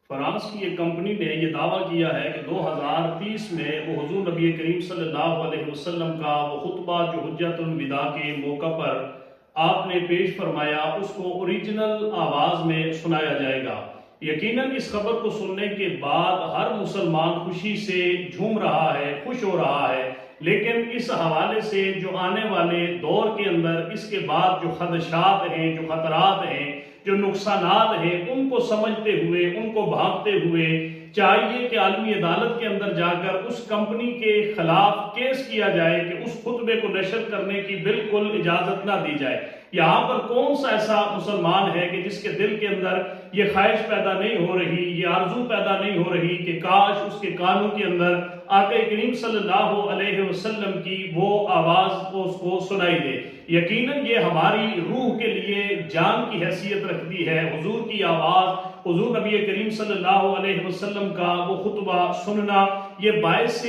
France کی ایک company نے یہ دعویٰ کیا ہے کہ 2030 میں وہ حضور نبی کریم صلی اللہ علیہ وسلم کا وہ خطبہ جو حجۃ الوداع کے موقع پر آپ نے پیش فرمایا اس کو اوریجنل آواز میں سنایا جائے گا۔ یقیناً اس خبر کو سننے کے بعد ہر مسلمان خوشی سے جھوم رہا ہے، خوش ہو رہا ہے، لیکن اس حوالے سے جو آنے والے دور کے اندر اس کے بعد جو خدشات ہیں، جو خطرات ہیں، جو نقصانات ہیں، ان کو سمجھتے ہوئے، ان کو بھانپتے ہوئے چاہیے کہ عالمی عدالت کے اندر جا کر اس کمپنی کے خلاف کیس کیا جائے کہ اس خطبے کو نشر کرنے کی بالکل اجازت نہ دی جائے۔ یہاں پر کون سا ایسا مسلمان ہے کہ جس کے دل کے اندر یہ خواہش پیدا نہیں ہو رہی، یہ آرزو پیدا نہیں ہو رہی کہ کاش اس کے کانوں کے اندر آقا کریم صلی اللہ علیہ وسلم کی وہ آواز اس کو سنائی دے۔ یقیناً یہ ہماری روح کے لیے جان کی حیثیت رکھتی ہے۔ حضور کی آواز، حضور نبی کریم صلی اللہ علیہ وسلم کا وہ خطبہ سننا، یہ باعث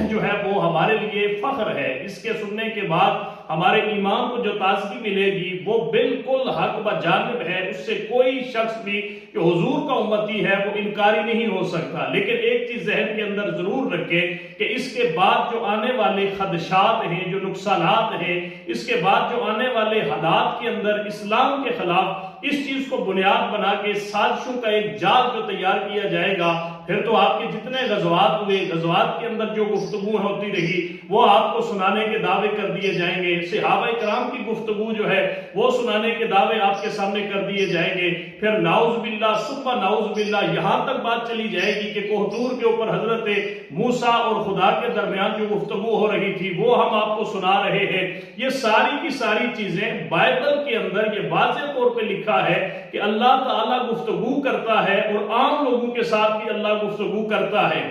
جو ہے وہ ہمارے لیے فخر ہے۔ اس کے سننے کے بعد ہمارے ایمان کو جو تازگی ملے گی وہ بالکل حق بجانب ہے۔ اس سے کوئی شخص بھی جو حضور کا امتی ہے وہ انکاری نہیں ہو سکتا۔ لیکن ایک چیز ذہن کے اندر ضرور رکھے کہ اس کے بعد جو آنے والے خدشات ہیں، جو نقصانات ہیں، اس کے بعد جو آنے والے حالات کے اندر اسلام کے خلاف اس چیز کو بنیاد بنا کے سازشوں کا ایک جال جو تیار کیا جائے گا، پھر تو آپ کے جتنے غزوات ہوئے، غزوات کے اندر جو گفتگو ہوتی رہی وہ آپ کو سنانے کے دعوے کر دیے جائیں گے۔ صحابہ کرام کی گفتگو جو ہے وہ سنانے کے دعوے آپ کے سامنے کر دیے جائیں گے۔ پھر نعوذ باللہ ثم نعوذ باللہ یہاں تک بات چلی جائے گی کہ کوہ طور کے اوپر حضرت موسیٰ اور خدا کے درمیان جو گفتگو ہو رہی تھی وہ ہم آپ کو سنا رہے ہیں۔ یہ ساری کی ساری چیزیں بائبل کے اندر یہ واضح طور پہ لکھا ہے کہ اللہ تعالیٰ گفتگو کرتا ہے اور عام لوگوں کے ساتھ بھی اللہ گفتگو کرتا ہے۔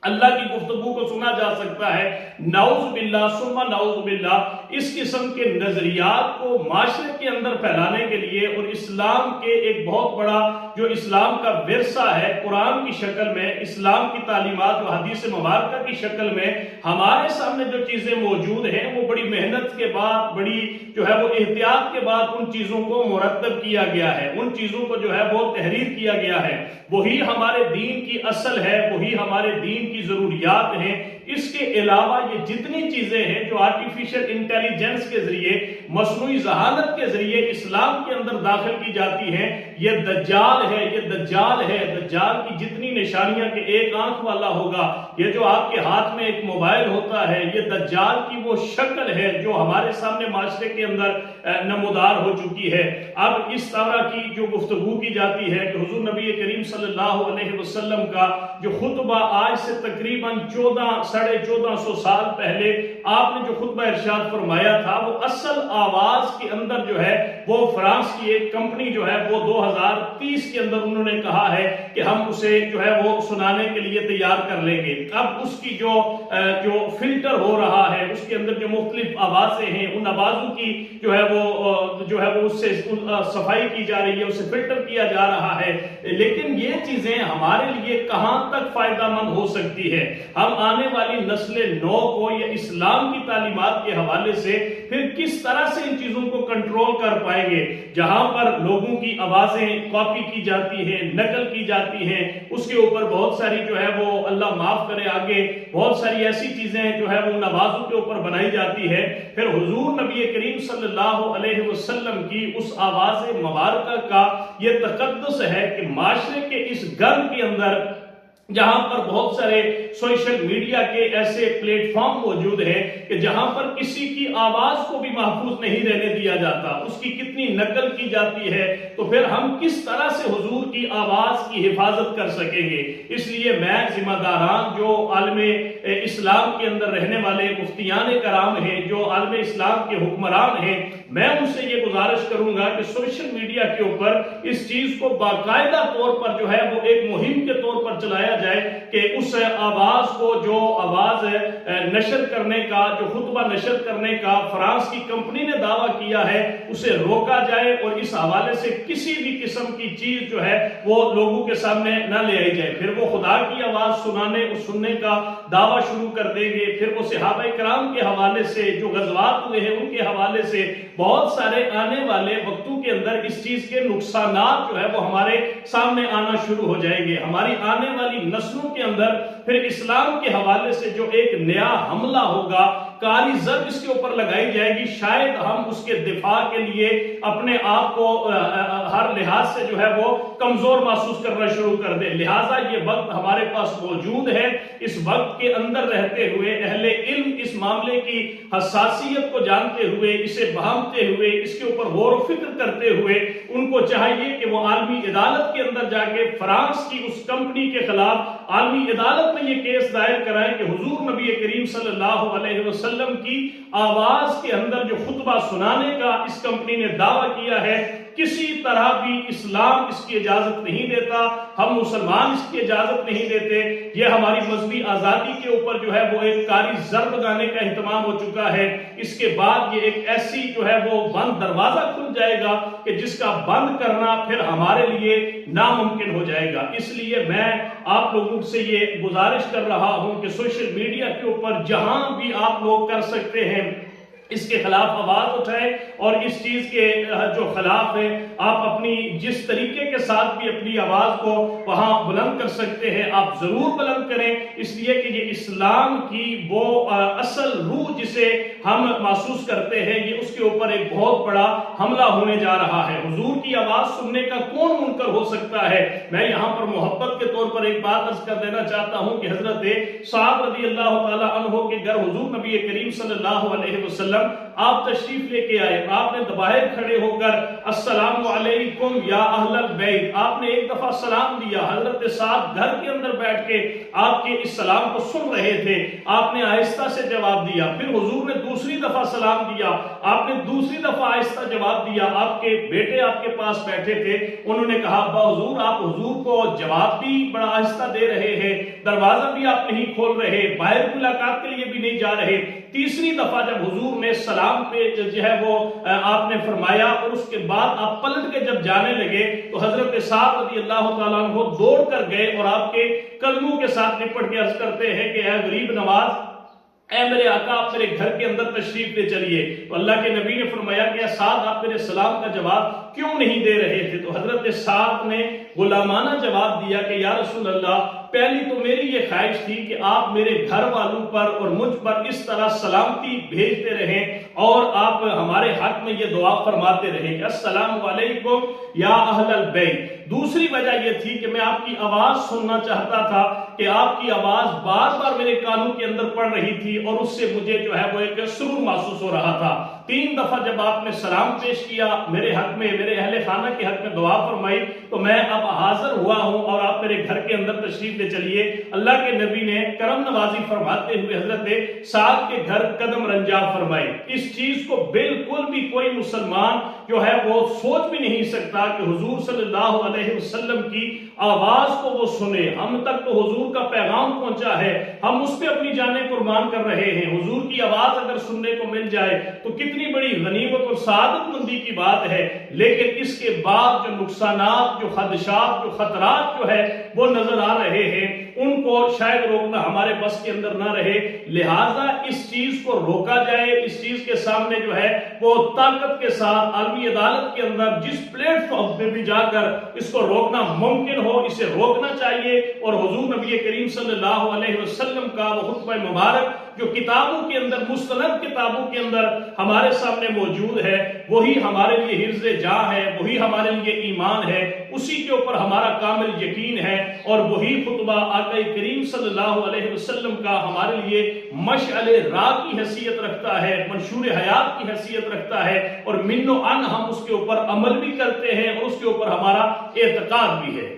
اللہ کی گفتگو کو سنا جا سکتا ہے۔ نعوذ باللہ ثم نعوذ باللہ اس قسم کے نظریات کو معاشرے کے اندر پھیلانے کے لیے اور اسلام کے ایک بہت بڑا جو اسلام کا ورثہ ہے قرآن کی شکل میں، اسلام کی تعلیمات و حدیث مبارکہ کی شکل میں ہمارے سامنے جو چیزیں موجود ہیں وہ بڑی محنت کے بعد، بڑی جو ہے وہ احتیاط کے بعد ان چیزوں کو مرتب کیا گیا ہے، ان چیزوں کو جو ہے وہ تحریر کیا گیا ہے۔ وہی ہمارے دین کی اصل ہے، وہی ہمارے دین کی ضروریات ہیں۔ اس کے علاوہ یہ جتنی چیزیں ہیں جو آرٹیفیشل انٹیلیجنس کے ذریعے، مصنوعی ذہانت کے ذریعے اسلام کے اندر داخل کی جاتی ہیں، یہ دجال ہے، یہ دجال ہے۔ دجال کی جتنی نشانیاں کہ ایک آنکھ والا ہوگا، یہ جو آپ کے ہاتھ میں ایک موبائل ہوتا ہے، یہ دجال کی وہ شکل ہے جو ہمارے سامنے معاشرے کے اندر نمودار ہو چکی ہے۔ اب اس طرح کی جو گفتگو کی جاتی ہے کہ حضور نبی کریم صلی اللہ علیہ وسلم کا جو خطبہ آج سے تقریباً 1400 سال پہلے آپ نے جو خطبہ ارشاد فرمایا تھا، وہ اصل آواز کے اندر جو ہے وہ فرانس کی ایک کمپنی جو ہے وہ 2030 کے اندر انہوں نے کہا ہے کہ ہم اسے جو ہے وہ سنانے کے لیے تیار کر لیں گے۔ اب اس کی جو فلٹر ہو رہا ہے، اس کے اندر جو مختلف آوازیں ہیں، ان آوازوں کی جو ہے وہ اس سے صفائی کی جا رہی ہے، اسے فلٹر کیا جا رہا ہے۔ لیکن یہ چیزیں ہمارے لیے کہاں تک فائدہ مند ہو سکتی ہے؟ ہم آنے والی نسل نو کو یا اسلام کی تعلیمات کے حوالے سے پھر کس طرح سے ان چیزوں کو کنٹرول کر پائیں گے؟ جہاں پر لوگوں کی آوازیں کاپی کی جاتی ہیں، نقل کی جاتی ہیں، اس کے اوپر بہت ساری جو ہے وہ اللہ معاف کرے آگے بہت ساری ایسی چیزیں جو ہے وہ ان آوازوں کے اوپر بنائی جاتی ہے۔ پھر حضور نبی کریم صلی اللہ علیہ وسلم کی اس آواز مبارکہ کا یہ تقدس ہے کہ معاشرے کے اس گرد کے اندر جہاں پر بہت سارے سوشل میڈیا کے ایسے پلیٹ فارم موجود ہیں کہ جہاں پر کسی کی آواز کو بھی محفوظ نہیں رہنے دیا جاتا، اس کی کتنی نقل کی جاتی ہے، تو پھر ہم کس طرح سے حضور کی آواز کی حفاظت کر سکیں گے؟ اس لیے میں ذمہ داران جو عالم اسلام کے اندر رہنے والے مفتیان کرام ہیں، جو عالم اسلام کے حکمران ہیں، میں ان سے یہ گزارش کروں گا کہ سوشل میڈیا کے اوپر اس چیز کو باقاعدہ طور پر جو ہے وہ ایک مہم کے طور پر چلایا جائے کہ اس آواز کو، جو آواز نشر کرنے کا، جو خطبہ نشر کرنے کا فرانس کی کمپنی نے دعویٰ کیا ہے اسے روکا جائے، اور اس حوالے سے کسی بھی قسم کی چیز جو ہے وہ لوگوں کے سامنے نہ لے آئی جائے۔ پھر وہ خدا کی آواز سننے کا دعویٰ شروع کر دیں گے، پھر وہ صحابہ کرام کے حوالے سے جو غزوات ہوئے ہیں ان کے حوالے سے بہت سارے آنے والے وقتوں کے اندر اس چیز کے نقصانات جو ہے وہ ہمارے سامنے آنا شروع ہو جائیں گے۔ ہماری آنے والی نسلوں کے اندر پھر اسلام کے حوالے سے جو ایک نیا حملہ ہوگا، کاری ضرب اس کے اوپر لگائی جائے گی، شاید ہم اس کے دفاع کے لیے اپنے آپ کو ہر لحاظ سے جو ہے وہ کمزور محسوس کرنا شروع کر دیں۔ لہٰذا یہ وقت ہمارے پاس موجود ہے، اس وقت کے اندر رہتے ہوئے اہل علم اس معاملے کی حساسیت کو جانتے ہوئے، اسے بہانتے ہوئے، اس کے اوپر غور و فکر کرتے ہوئے ان کو چاہیے کہ وہ عالمی عدالت کے اندر جا کے فرانس کی اس کمپنی کے خلاف عالمی عدالت میں یہ کیس دائر کرائیں کہ حضور نبی کریم صلی اللہ علیہ وسلم کی آواز کے اندر جو خطبہ سنانے کا اس کمپنی نے دعویٰ کیا ہے، کسی طرح بھی اسلام اس کی اجازت نہیں دیتا، ہم مسلمان اس کی اجازت نہیں دیتے۔ یہ ہماری مذہبی آزادی کے اوپر جو ہے وہ ایک کاری ضرب لگانے کا اہتمام ہو چکا ہے۔ اس کے بعد یہ ایک ایسی جو ہے وہ بند دروازہ کھل جائے گا کہ جس کا بند کرنا پھر ہمارے لیے ناممکن ہو جائے گا۔ اس لیے میں آپ لوگوں سے یہ گزارش کر رہا ہوں کہ سوشل میڈیا کے اوپر جہاں بھی آپ لوگ کر سکتے ہیں اس کے خلاف آواز اٹھائیں، اور اس چیز کے جو خلاف ہے آپ اپنی جس طریقے کے ساتھ بھی اپنی آواز کو وہاں بلند کر سکتے ہیں آپ ضرور بلند کریں، اس لیے کہ یہ اسلام کی وہ اصل روح جسے ہم محسوس کرتے ہیں، یہ اس کے اوپر ایک بہت بڑا حملہ ہونے جا رہا ہے۔ حضور کی آواز سننے کا کون منکر ہو سکتا ہے؟ میں یہاں پر محبت کے طور پر ایک بات عرض کر دینا چاہتا ہوں کہ حضرت صاحب رضی اللہ تعالی عنہ کے گھر حضور نبی کریم صلی اللہ علیہ وسلم آپ تشریف لے کے آئے، آپ نے باہر کھڑے ہو کر السلام علیکم یا اہل البیت آپ نے ایک دفعہ سلام دیا۔ حضرت صاحب گھر کے اندر بیٹھ کے آپ کے اس سلام کو سن رہے تھے، آپ نے آہستہ سے جواب دیا۔ پھر حضور نے دوسری دفعہ سلام دیا، آپ نے دوسری دفعہ آہستہ جواب دیا۔ آپ کے بیٹے آپ کے پاس بیٹھے تھے، انہوں نے کہا ابا حضور آپ حضور کو جواب بھی بڑا آہستہ دے رہے ہیں، دروازہ بھی آپ نہیں کھول رہے، باہر ملاقات کے لیے بھی نہیں جا رہے۔ تیسری دفعہ جب حضور نے سلام پہ جو ہے وہ آپ نے فرمایا اور اس کے بعد آپ پلٹ کے جب جانے لگے تو حضرت صاحب رضی اللہ تعالیٰ عنہ دوڑ کر گئے اور آپ کے قدموں کے ساتھ لپٹ کے عرض کرتے ہیں کہ اے غریب نواز، اے میرے آقا آپ میرے گھر کے اندر تشریف لے چلیے۔ تو اللہ کے نبی نے فرمایا کہ سعد آپ میرے سلام کا جواب کیوں نہیں دے رہے تھے؟ تو حضرت سعد نے غلامانہ جواب دیا کہ یا رسول اللہ، پہلی تو میری یہ خواہش تھی کہ آپ میرے گھر والوں پر اور مجھ پر اس طرح سلامتی بھیجتے رہیں اور آپ ہمارے حق میں یہ دعا فرماتے رہیں کہ السلام علیکم یا اہل البیت۔ دوسری وجہ یہ تھی کہ میں آپ کی آواز سننا چاہتا تھا کہ آپ کی آواز بار بار میرے کانوں کے اندر پڑ رہی تھی اور اس سے مجھے جو ہے وہ ایک سرور محسوس ہو رہا تھا۔ تین دفعہ جب آپ نے سلام پیش کیا میرے حق میں، میرے اہل خانہ کے حق میں دعا فرمائی، تو میں اب حاضر ہوا ہوں اور آپ میرے گھر کے اندر تشریف لے چلیے۔ اللہ کے نبی نے کرم نوازی فرماتے ہوئے حضرت سعد کے گھر قدم رنجا فرمائے۔ اس چیز کو بالکل بھی کوئی مسلمان جو ہے وہ سوچ بھی نہیں سکتا کہ حضور صلی اللہ علیہ وسلم کی آواز کو وہ سنے۔ ہم تک تو حضور کا پیغام پہنچا ہے، ہم اس پہ اپنی جانیں قربان کر رہے ہیں۔ حضور کی آواز اگر سننے کو مل جائے تو کتنی بڑی غنیمت اور سعادت مندی کی بات ہے، لیکن اس کے بعد جو نقصانات، جو خدشات، جو خطرات جو ہے وہ نظر آ رہے ہیں، ان کو شاید روکنا ہمارے بس کے اندر نہ رہے۔ لہٰذا اس چیز کو روکا جائے، اس چیز کے سامنے جو ہے وہ طاقت کے ساتھ عالمی عدالت کے اندر جس پلیٹ فارم پہ بھی جا کر اس کو روکنا ممکن ہو، اسے روکنا چاہیے۔ اور حضور نبی کریم صلی اللہ علیہ وسلم کا وہ خطبہ مبارک جو کتابوں کے اندر، مستند کتابوں کے اندر ہمارے سامنے موجود ہے، وہی ہمارے لیے حرز جاں ہے، وہی ہمارے لیے ایمان ہے، اسی کے اوپر ہمارا کامل یقین ہے، اور وہی خطبہ آقا کریم صلی اللہ علیہ وسلم کا ہمارے لیے مشعل راہ کی حیثیت رکھتا ہے، منشور حیات کی حیثیت رکھتا ہے، اور من و عن ہم اس کے اوپر عمل بھی کرتے ہیں اور اس کے اوپر ہمارا اعتقاد بھی ہے۔